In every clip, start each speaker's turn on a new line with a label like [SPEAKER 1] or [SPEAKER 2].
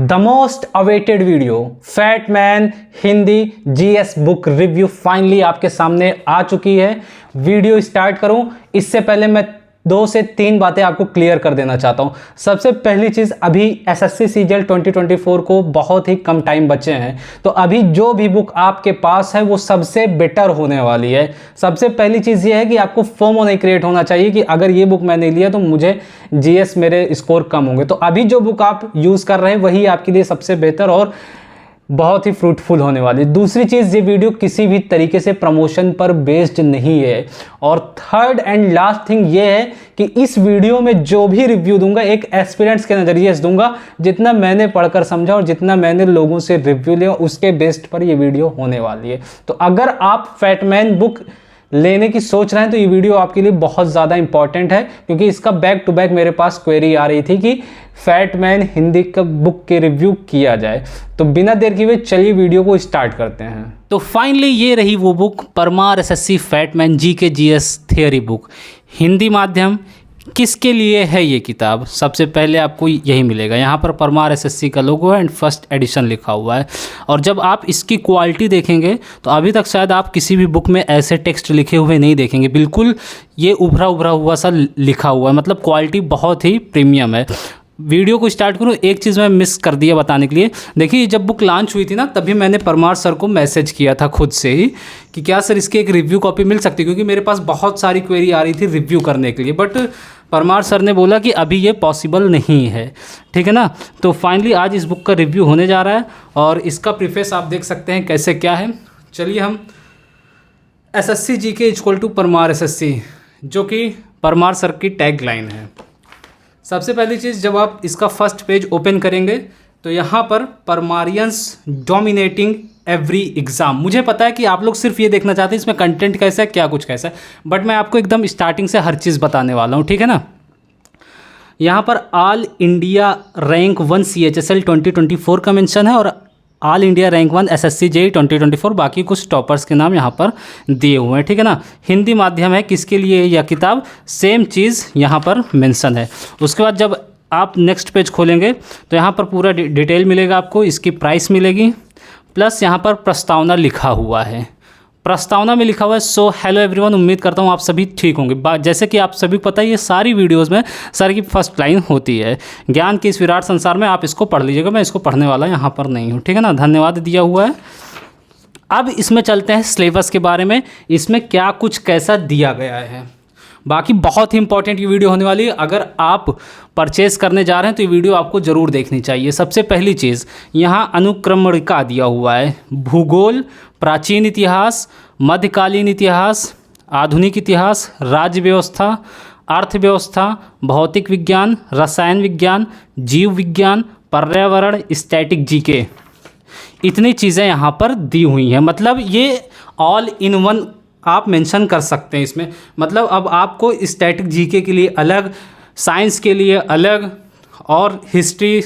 [SPEAKER 1] The most awaited video fat man Hindi GS book review finally आपके सामने आ चुकी है। वीडियो स्टार्ट करूं इससे पहले मैं 2 से 3 बातें आपको क्लियर कर देना चाहता हूं। सबसे पहली चीज़, अभी एसएससी सीजीएल 2024 को बहुत ही कम टाइम बचे हैं, तो अभी जो भी बुक आपके पास है वो सबसे बेटर होने वाली है। सबसे पहली चीज़ ये है कि आपको फोमो नहीं क्रिएट होना चाहिए कि अगर ये बुक मैंने लिया तो मुझे जीएस मेरे स्कोर कम होंगे। तो अभी जो बुक आप यूज़ कर रहे हैं वही आपके लिए सबसे बेहतर और बहुत ही फ्रूटफुल होने वाली। दूसरी चीज़, ये वीडियो किसी भी तरीके से प्रमोशन पर बेस्ड नहीं है। और थर्ड एंड लास्ट थिंग ये है कि इस वीडियो में जो भी रिव्यू दूंगा एक एस्पिरेंट्स के नज़रिए से दूंगा, जितना मैंने पढ़कर समझा और जितना मैंने लोगों से रिव्यू लिया उसके बेस्ड पर ये वीडियो होने वाली है। तो अगर आप फैटमैन बुक लेने की सोच रहे हैं तो ये वीडियो आपके लिए बहुत ज़्यादा इंपॉर्टेंट है, क्योंकि इसका बैक टू बैक मेरे पास क्वेरी आ रही थी कि फैटमैन हिंदी का बुक के रिव्यू किया जाए। तो बिना देर किए हुए चलिए वीडियो को स्टार्ट करते हैं।
[SPEAKER 2] तो फाइनली ये रही वो book, Parmar SSC fatman GK GS theory book, Hindi माध्यम। किसके लिए है ये किताब? सबसे पहले आपको यही मिलेगा, यहाँ पर परमार एसएससी का लोगो है एंड फर्स्ट एडिशन लिखा हुआ है। और जब आप इसकी क्वालिटी देखेंगे तो अभी तक शायद आप किसी भी बुक में ऐसे टेक्स्ट लिखे हुए नहीं देखेंगे। बिल्कुल ये उभरा उभरा हुआ सा लिखा हुआ है, मतलब क्वालिटी बहुत ही प्रीमियम है। वीडियो को स्टार्ट करूँ, एक चीज़ मैं मिस कर दिया बताने के लिए। देखिए, जब बुक लॉन्च हुई थी ना, तभी मैंने परमार सर को मैसेज किया था खुद से ही कि क्या सर इसकी एक रिव्यू कॉपी मिल सकती है, क्योंकि मेरे पास बहुत सारी क्वेरी आ रही थी रिव्यू करने के लिए। बट परमार सर ने बोला कि अभी ये पॉसिबल नहीं है, ठीक है ना। तो फाइनली आज इस बुक का रिव्यू होने जा रहा है और इसका प्रीफेस आप देख सकते हैं कैसे क्या है। चलिए हम SSC GK equal to Parmar SSC, जो कि परमार सर की टैग लाइन है। सबसे पहली चीज़, जब आप इसका फर्स्ट पेज ओपन करेंगे तो यहाँ पर परमारियंस डोमिनेटिंग एवरी एग्ज़ाम। मुझे पता है कि आप लोग सिर्फ ये देखना चाहते हैं इसमें कंटेंट कैसा है, क्या कुछ कैसा है, बट मैं आपको एकदम स्टार्टिंग से हर चीज़ बताने वाला हूँ, ठीक है ना। यहाँ पर ऑल इंडिया रैंक 1 CHSL 2024 का मेंशन है और all India rank 1 SSC JEE 2024, बाकी कुछ टॉपर्स के नाम यहाँ पर दिए हुए हैं, ठीक है ना। हिंदी माध्यम है, किसके लिए यह किताब, सेम चीज़ यहाँ पर मेंशन है। उसके बाद जब आप नेक्स्ट पेज खोलेंगे तो यहाँ पर पूरा डिटेल मिलेगा आपको, इसकी प्राइस मिलेगी, प्लस यहाँ पर प्रस्तावना लिखा हुआ है। प्रस्तावना में लिखा हुआ है सो हेलो एवरीवन, उम्मीद करता हूँ आप सभी ठीक होंगे। जैसे कि आप सभी को पता है, ये सारी वीडियोस में सर की फर्स्ट लाइन होती है, ज्ञान के इस विराट संसार में आप इसको पढ़ लीजिएगा। मैं इसको पढ़ने वाला यहाँ पर नहीं हूँ, ठीक है ना। धन्यवाद दिया हुआ है। अब इसमें चलते हैं सिलेबस के बारे में, इसमें क्या कुछ कैसा दिया गया है। बाकी बहुत ही इंपॉर्टेंट ये वीडियो होने वाली है। अगर आप परचेज़ करने जा रहे हैं तो ये वीडियो आपको ज़रूर देखनी चाहिए। सबसे पहली चीज़, यहाँ अनुक्रमणिका दिया हुआ है, भूगोल, प्राचीन इतिहास, मध्यकालीन इतिहास, आधुनिक इतिहास, राज्य व्यवस्था, अर्थव्यवस्था, भौतिक विज्ञान, रसायन विज्ञान, जीव विज्ञान, पर्यावरण, स्टैटिक जीके। इतनी चीज़ें यहाँ पर दी हुई हैं, मतलब ये ऑल इन वन आप मेंशन कर सकते हैं इसमें। मतलब अब आपको स्टैटिक जीके के लिए अलग, साइंस के लिए अलग और हिस्ट्री,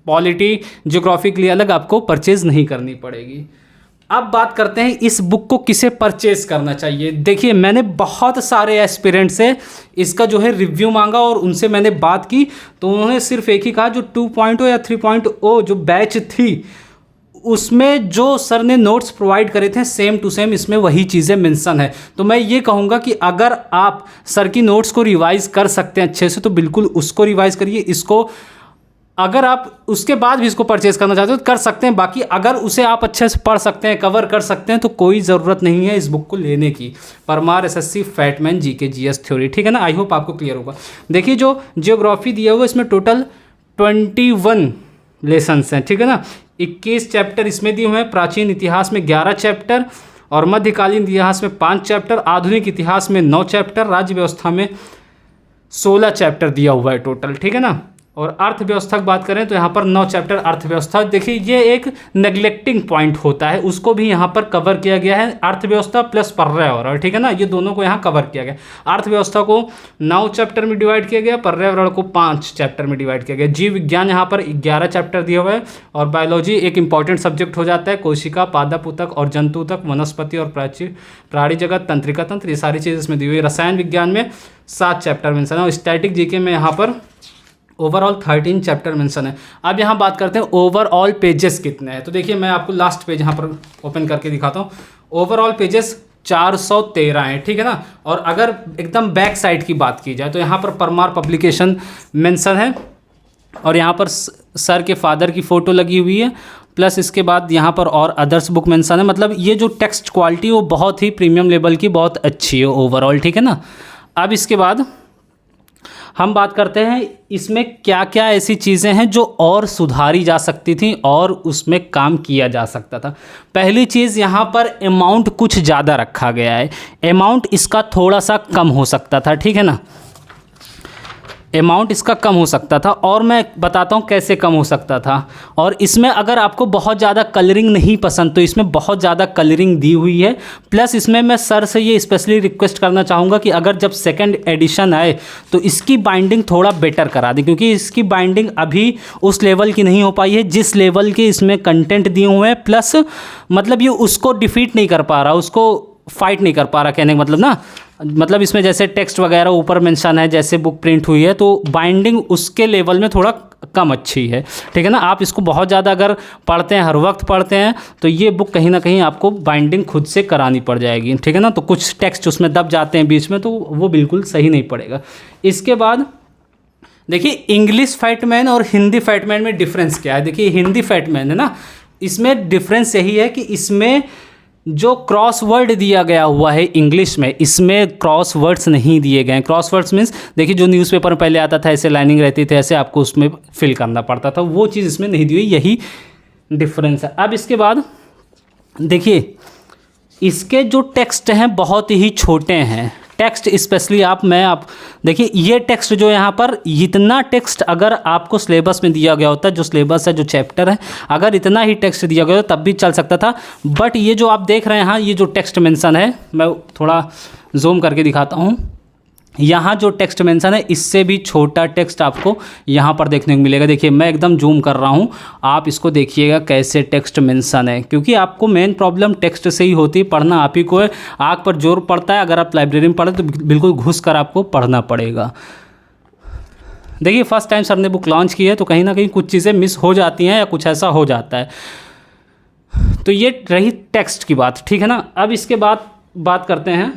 [SPEAKER 2] पॉलिटी, ज्योग्राफी के लिए अलग आपको परचेज़ नहीं करनी पड़ेगी। अब बात करते हैं इस बुक को किसे परचेज़ करना चाहिए। देखिए, मैंने बहुत सारे एस्पिरेंट से इसका जो है रिव्यू मांगा और उनसे मैंने बात की, तो उन्होंने सिर्फ एक ही कहा, जो 2.0 या 3.0 जो बैच थी उसमें जो सर ने नोट्स प्रोवाइड करे थे सेम टू सेम इसमें वही चीज़ें मेंशन है। तो मैं ये कहूँगा कि अगर आप सर की नोट्स को रिवाइज़ कर सकते हैं अच्छे से तो बिल्कुल उसको रिवाइज़ करिए। इसको अगर आप उसके बाद भी इसको परचेज़ करना चाहते हो तो कर सकते हैं। बाकी अगर उसे आप अच्छे से पढ़ सकते हैं, कवर कर सकते हैं, तो कोई ज़रूरत नहीं है इस बुक को लेने की। Parmar SSC fatman GK GS theory, ठीक है ना। आई होप आपको क्लियर होगा। देखिए, जो जियोग्राफी दिया हुआ है इसमें टोटल 21 लेसन्स हैं, ठीक है ना। 21 चैप्टर इसमें दिए हुए हैं। प्राचीन इतिहास में 11 चैप्टर और मध्यकालीन इतिहास में 5 चैप्टर, आधुनिक इतिहास में 9 चैप्टर, राज्य व्यवस्था में 16 चैप्टर दिया हुआ है टोटल, ठीक है ना। और अर्थव्यवस्था की बात करें तो यहाँ पर 9 चैप्टर अर्थव्यवस्था। देखिए, ये एक नेग्लेक्टिंग पॉइंट होता है, उसको भी यहाँ पर कवर किया गया है, अर्थव्यवस्था प्लस पर्यावरण, ठीक है ना। ये दोनों को यहाँ कवर किया गया। अर्थव्यवस्था को 9 चैप्टर में डिवाइड किया गया, पर्यावरण को 5 चैप्टर में डिवाइड किया गया। जीव विज्ञान यहाँ पर 11 चैप्टर दिया हुआ है और बायोलॉजी एक इंपॉर्टेंट सब्जेक्ट हो जाता है। कोशिका, पादप ऊतक और जंतु ऊतक, वनस्पति और प्राणी जगत, तंत्रिका तंत्र, ये सारी चीज़ इसमें दी हुई है। रसायन विज्ञान में 7 चैप्टर मेंशन है और स्टैटिक जीके में यहाँ पर ओवरऑल 13 चैप्टर मेंशन है। अब यहाँ बात करते हैं ओवरऑल पेजेस कितने हैं। तो देखिए मैं आपको लास्ट पेज यहाँ पर ओपन करके दिखाता हूँ। ओवरऑल पेजेस 413 हैं, ठीक है ना। और अगर एकदम बैक साइड की बात की जाए तो यहाँ पर परमार पब्लिकेशन मेंशन है और यहाँ पर सर के फादर की फ़ोटो लगी हुई है, प्लस इसके बाद यहाँ पर और अदर्स बुक मेंशन है। मतलब ये जो टेक्स्ट क्वालिटी वो बहुत ही प्रीमियम लेवल की, बहुत अच्छी है ओवरऑल, ठीक है ना। अब इसके बाद हम बात करते हैं इसमें क्या क्या ऐसी चीज़ें हैं जो और सुधारी जा सकती थी और उसमें काम किया जा सकता था। पहली चीज़, यहाँ पर अमाउंट कुछ ज़्यादा रखा गया है, अमाउंट इसका थोड़ा सा कम हो सकता था, ठीक है ना। अमाउंट इसका कम हो सकता था और मैं बताता हूँ कैसे कम हो सकता था। और इसमें अगर आपको बहुत ज़्यादा कलरिंग नहीं पसंद तो इसमें बहुत ज़्यादा कलरिंग दी हुई है। प्लस इसमें मैं सर से ये स्पेशली रिक्वेस्ट करना चाहूँगा कि अगर जब सेकंड एडिशन आए तो इसकी बाइंडिंग थोड़ा बेटर करा दें, क्योंकि इसकी बाइंडिंग अभी उस लेवल की नहीं हो पाई है जिस लेवल के इसमें कंटेंट दिए हुए हैं। प्लस मतलब ये उसको डिफीट नहीं कर पा रहा, उसको फाइट नहीं कर पा रहा, कहने का मतलब ना, मतलब इसमें जैसे टेक्स्ट वगैरह ऊपर मेंशन है, जैसे बुक प्रिंट हुई है तो बाइंडिंग उसके लेवल में थोड़ा कम अच्छी है, ठीक है ना। आप इसको बहुत ज़्यादा अगर पढ़ते हैं, हर वक्त पढ़ते हैं, तो ये बुक कहीं ना कहीं आपको बाइंडिंग खुद से करानी पड़ जाएगी, ठीक है ना। तो कुछ टेक्स्ट उसमें दब जाते हैं बीच में, तो वो बिल्कुल सही नहीं पड़ेगा। इसके बाद देखिए इंग्लिश फैटमैन और हिंदी फैटमैन में डिफरेंस क्या है। देखिए हिंदी फैटमैन है ना, इसमें डिफरेंस यही है कि इसमें जो क्रॉस वर्ड दिया गया हुआ है इंग्लिश में, इसमें क्रॉस वर्ड्स नहीं दिए गए हैं। क्रॉस वर्ड्स मीन्स देखिए जो न्यूज़पेपर में पहले आता था ऐसे लाइनिंग रहती थी, ऐसे आपको उसमें फिल करना पड़ता था, वो चीज़ इसमें नहीं दी हुई, यही डिफरेंस है। अब इसके बाद देखिए इसके जो टेक्स्ट हैं बहुत ही छोटे हैं, टेक्स्ट स्पेशली आप देखिए ये टेक्स्ट जो यहाँ पर, इतना टेक्स्ट अगर आपको सिलेबस में दिया गया होता है, जो सिलेबस है, जो चैप्टर है, अगर इतना ही टेक्स्ट दिया गया होता तब भी चल सकता था। बट ये जो आप देख रहे हैं यहाँ, ये जो टेक्स्ट मेंशन है, मैं थोड़ा जूम करके दिखाता हूँ। यहाँ जो टेक्स्ट मेंशन है इससे भी छोटा टेक्स्ट आपको यहाँ पर देखने को मिलेगा। देखिए मैं एकदम जूम कर रहा हूँ, आप इसको देखिएगा कैसे टेक्स्ट मेंशन है, क्योंकि आपको मेन प्रॉब्लम टेक्स्ट से ही होती है, पढ़ना आप ही को है, आँख पर जोर पड़ता है। अगर आप लाइब्रेरी में पढ़ें तो बिल्कुल घुस कर आपको पढ़ना पड़ेगा। देखिए फर्स्ट टाइम सर ने बुक लॉन्च की है तो कहीं ना कहीं कुछ चीज़ें मिस हो जाती हैं या कुछ ऐसा हो जाता है। तो ये रही टेक्स्ट की बात, ठीक है ना। अब इसके बाद बात करते हैं,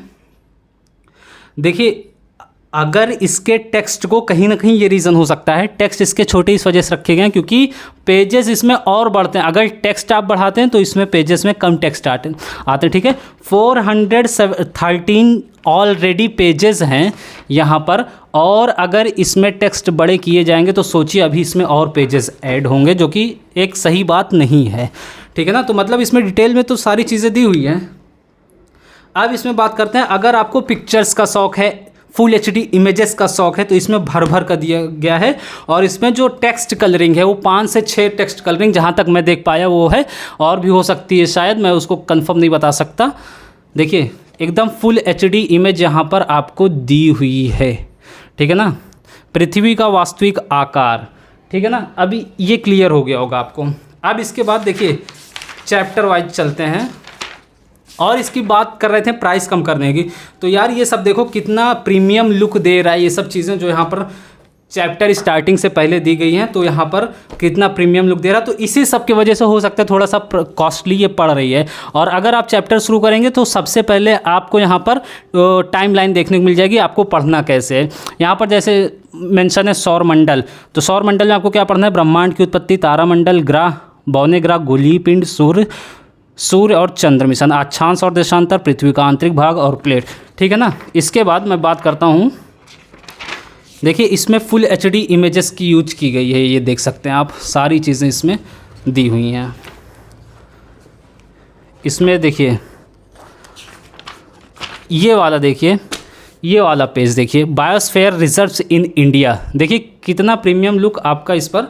[SPEAKER 2] देखिए अगर इसके टेक्स्ट को कहीं ना कहीं ये रीज़न हो सकता है, टेक्स्ट इसके छोटे इस वजह से रखे गए हैं क्योंकि पेजेस इसमें और बढ़ते हैं। अगर टेक्स्ट आप बढ़ाते हैं तो इसमें पेजेस में कम टेक्स्ट आते हैं, ठीक है। 413 ऑलरेडी पेजेस हैं यहाँ पर, और अगर इसमें टेक्स्ट बड़े किए जाएंगे तो सोचिए अभी इसमें और पेजेस ऐड होंगे, जो कि एक सही बात नहीं है, ठीक है ना। तो मतलब इसमें डिटेल में तो सारी चीज़ें दी हुई हैं। अब इसमें बात करते हैं, अगर आपको पिक्चर्स का शौक़ है, फुल HD इमेजेस का शौक़ है, तो इसमें भर भर कर दिया गया है। और इसमें जो टेक्स्ट कलरिंग है वो 5 से 6 टेक्स्ट कलरिंग जहाँ तक मैं देख पाया वो है, और भी हो सकती है शायद, मैं उसको कंफर्म नहीं बता सकता। देखिए एकदम फुल HD इमेज यहाँ पर आपको दी हुई है, ठीक है ना। पृथ्वी का वास्तविक आकार, ठीक है ना। अभी ये क्लियर हो गया होगा आपको। अब इसके बाद देखिए चैप्टर वाइज चलते हैं, और इसकी बात कर रहे थे प्राइस कम करने की, तो यार ये सब देखो कितना प्रीमियम लुक दे रहा है। ये सब चीज़ें जो यहाँ पर चैप्टर स्टार्टिंग से पहले दी गई हैं, तो यहाँ पर कितना प्रीमियम लुक दे रहा है। तो इसी सब की वजह से हो सकता है थोड़ा सा कॉस्टली ये पड़ रही है। और अगर आप चैप्टर शुरू करेंगे तो सबसे पहले आपको यहाँ पर टाइम लाइन देखने को मिल जाएगी, आपको पढ़ना कैसे है। यहाँ पर जैसे मेंशन है सौर मंडल, तो सौर मंडल में आपको क्या पढ़ना है, ब्रह्मांड की उत्पत्ति, तारामंडल, ग्रह, बौने ग्रह, गोलीय पिंड, सूर्य और चंद्र मिशन, अक्षांश और देशांतर, पृथ्वी का आंतरिक भाग और प्लेट, ठीक है ना। इसके बाद मैं बात करता हूँ, देखिए इसमें फुल HD इमेजेस की यूज की गई है, ये देख सकते हैं आप, सारी चीज़ें इसमें दी हुई हैं। इसमें देखिए ये वाला, देखिए ये वाला पेज देखिए, बायोस्फीयर रिजर्व्स इन इंडिया, देखिए कितना प्रीमियम लुक आपका इस पर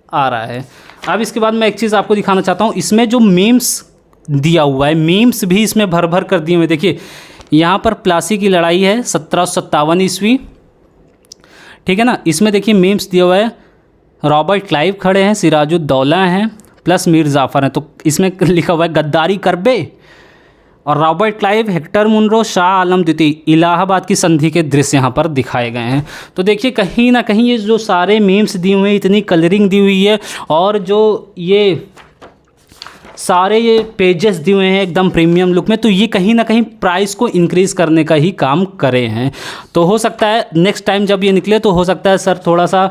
[SPEAKER 2] आ रहा है। अब इसके बाद मैं एक चीज़ आपको दिखाना चाहता हूँ, इसमें जो मीम्स दिया हुआ है, मीम्स भी इसमें भर भर कर दिए हुए। देखिए यहाँ पर प्लासी की लड़ाई है 1757 ईस्वी, ठीक है ना। इसमें देखिए मीम्स दिया हुआ है, रॉबर्ट क्लाइव खड़े हैं, सिराजुद्दौला हैं, प्लस मीर जाफ़र हैं। तो इसमें लिखा हुआ है गद्दारी करबे, और Robert Clive, Hector Munro, Shah Alam द्वितीय, इलाहाबाद की संधि के दृश्य यहाँ पर दिखाए गए हैं। तो देखिए कहीं ना कहीं ये जो सारे मीम्स दिए हुए हैं, इतनी कलरिंग दी हुई है, और जो ये सारे ये पेजेस दिए हुए हैं एकदम प्रीमियम लुक में, तो ये कहीं ना कहीं प्राइस को इंक्रीज़ करने का ही काम करे हैं। तो हो सकता है नेक्स्ट टाइम जब ये निकले तो हो सकता है सर थोड़ा सा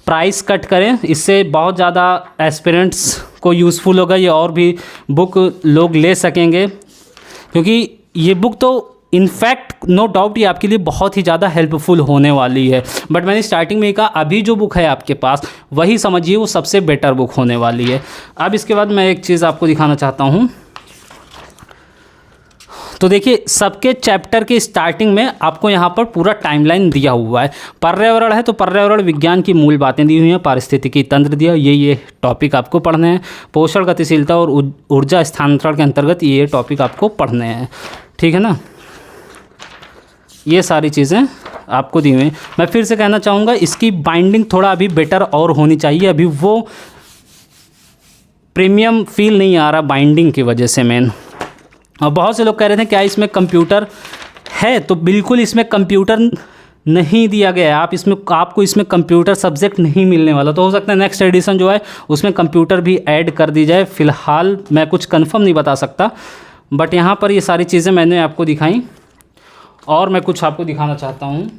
[SPEAKER 2] प्राइस कट करें, इससे बहुत ज़्यादा एस्पिरेंट्स को यूज़फुल होगा, ये और भी बुक लोग ले सकेंगे, क्योंकि ये बुक तो इनफैक्ट नो डाउट ये आपके लिए बहुत ही ज़्यादा हेल्पफुल होने वाली है। बट मैंने स्टार्टिंग में ही कहा अभी जो बुक है आपके पास वही समझिए वो सबसे बेटर बुक होने वाली है। अब इसके बाद मैं एक चीज़ आपको दिखाना चाहता हूँ। तो देखिए सबके चैप्टर के स्टार्टिंग में आपको यहाँ पर पूरा टाइमलाइन दिया हुआ है। पर्यावरण है तो पर्यावरण विज्ञान की मूल बातें दी हुई हैं, पारिस्थितिकी तंत्र दिया, ये टॉपिक आपको पढ़ने हैं। पोषण, गतिशीलता और ऊर्जा स्थानांतरण के अंतर्गत ये टॉपिक आपको पढ़ने हैं, ठीक है ना। ये सारी चीज़ें आपको दी हुई हैं। मैं फिर से कहना चाहूँगा इसकी बाइंडिंग थोड़ा अभी बेटर और होनी चाहिए, अभी वो प्रीमियम फील नहीं आ रहा बाइंडिंग की वजह से मेन। और बहुत से लोग कह रहे थे क्या इसमें कंप्यूटर है, तो बिल्कुल इसमें कंप्यूटर नहीं दिया गया है। आपको इसमें कंप्यूटर सब्जेक्ट नहीं मिलने वाला, तो हो सकता है नेक्स्ट एडिशन जो है उसमें कंप्यूटर भी ऐड कर दी जाए। फ़िलहाल मैं कुछ कंफर्म नहीं बता सकता, बट यहाँ पर ये सारी चीज़ें मैंने आपको दिखाई, और मैं कुछ आपको दिखाना चाहता हूँ।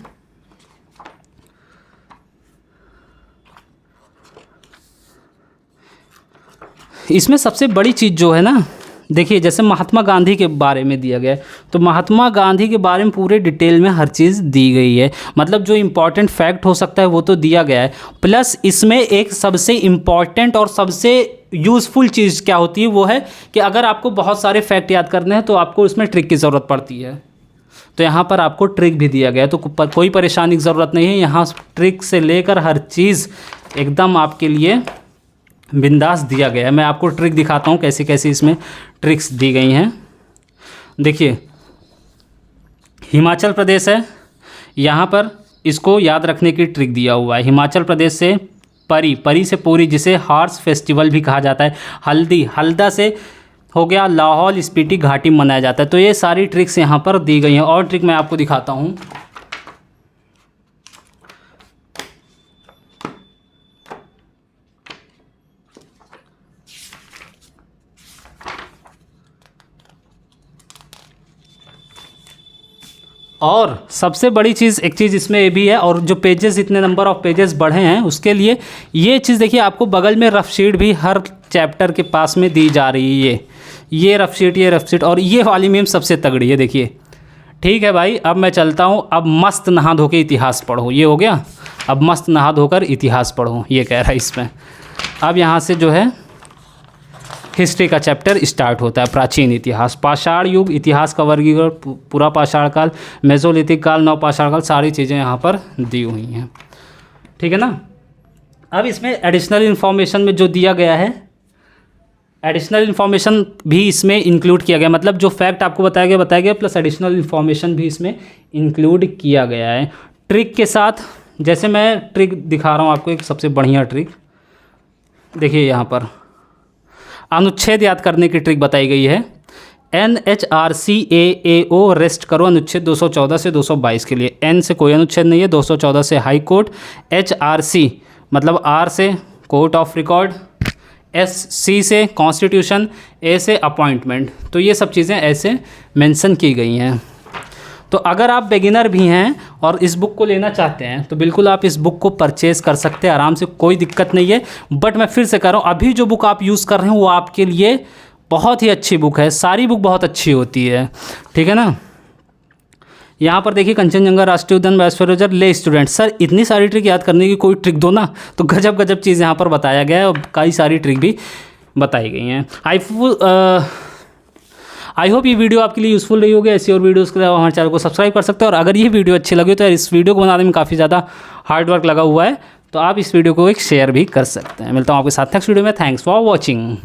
[SPEAKER 2] इसमें सबसे बड़ी चीज़ जो है ना, देखिए जैसे महात्मा गांधी के बारे में दिया गया है, तो महात्मा गांधी के बारे में पूरे डिटेल में हर चीज़ दी गई है। मतलब जो इम्पॉर्टेंट फैक्ट हो सकता है वो तो दिया गया है, प्लस इसमें एक सबसे इम्पॉर्टेंट और सबसे यूज़फुल चीज़ क्या होती है वो है कि अगर आपको बहुत सारे फैक्ट याद करने हैं तो आपको उसमें ट्रिक की ज़रूरत पड़ती है। तो यहाँ पर आपको ट्रिक भी दिया गया है, तो कोई परेशानी की ज़रूरत नहीं है। यहाँ ट्रिक से लेकर हर चीज़ एकदम आपके लिए बिंदास दिया गया है। मैं आपको ट्रिक दिखाता हूँ कैसी कैसी इसमें ट्रिक्स दी गई हैं। देखिए हिमाचल प्रदेश है, यहाँ पर इसको याद रखने की ट्रिक दिया हुआ है। हिमाचल प्रदेश से परी से पूरी, जिसे हॉर्स फेस्टिवल भी कहा जाता है। हल्दा से हो गया लाहौल स्पीति घाटी मनाया जाता है। तो ये सारी ट्रिक्स यहाँ पर दी गई हैं। और ट्रिक मैं आपको दिखाता हूँ। और सबसे बड़ी चीज़ एक चीज़ इसमें ये भी है, और जो पेजेस इतने नंबर ऑफ़ पेजेस बढ़े हैं उसके लिए ये चीज़ देखिए, आपको बगल में रफ शीट भी हर चैप्टर के पास में दी जा रही है। ये रफ शीट और ये वाली मीम सबसे तगड़ी है। देखिए ठीक है भाई, अब मैं चलता हूँ। अब मस्त नहा धो के इतिहास पढ़ो, ये हो गया। अब मस्त नहा धोकर इतिहास पढ़ो, ये कह रहा है इसमें। अब यहाँ से जो है हिस्ट्री का चैप्टर स्टार्ट होता है। प्राचीन इतिहास, पाषाण युग, इतिहास का वर्गीकरण, पूरा पाषाण काल, मेसोलिथिक काल, नवपाषाण काल, सारी चीज़ें यहाँ पर दी हुई हैं, ठीक है ना। अब इसमें एडिशनल इन्फॉर्मेशन में जो दिया गया है, एडिशनल इन्फॉर्मेशन भी इसमें इंक्लूड किया गया। मतलब जो फैक्ट आपको बताया गया प्लस एडिशनल इन्फॉर्मेशन भी इसमें इंक्लूड किया गया है ट्रिक के साथ। जैसे मैं ट्रिक दिखा रहा हूँ आपको, एक सबसे बढ़िया ट्रिक देखिए। यहाँ पर अनुच्छेद याद करने की ट्रिक बताई गई है। NHRCAAO रेस्ट करो अनुच्छेद 214 से 222 के लिए। N से कोई अनुच्छेद नहीं है, 214 से हाई कोर्ट, HRC मतलब R से कोर्ट ऑफ रिकॉर्ड, SC से कॉन्स्टिट्यूशन, A से अपॉइंटमेंट। तो ये सब चीज़ें ऐसे मेंशन की गई हैं। तो अगर आप बिगिनर भी हैं और इस बुक को लेना चाहते हैं तो बिल्कुल आप इस बुक को परचेज़ कर सकते हैं आराम से, कोई दिक्कत नहीं है। बट मैं फिर से कह रहा हूँ, अभी जो बुक आप यूज़ कर रहे हैं वो आपके लिए बहुत ही अच्छी बुक है। सारी बुक बहुत अच्छी होती है, ठीक है ना। यहाँ पर देखिए कंचनजंगा राष्ट्रीय उद्यान, बायोस्फीयर रिजर्व, ले स्टूडेंट। सर इतनी सारी ट्रिक याद करने की कोई ट्रिक दो ना। तो गजब चीज़ यहाँ पर बताया गया है और कई सारी ट्रिक भी बताई गई हैं। आई होप ये वीडियो आपके लिए यूज़फुल रही होगी। ऐसी और वीडियोज़ के लिए हमारे चैनल को सब्सक्राइब कर सकते हैं। और अगर ये वीडियो अच्छी लगी तो इस वीडियो को बनाने में काफ़ी ज़्यादा हार्ड वर्क लगा हुआ है, तो आप इस वीडियो को एक शेयर भी कर सकते हैं। मिलता हूँ आपके साथ नेक्स्ट वीडियो में। Thanks for watching.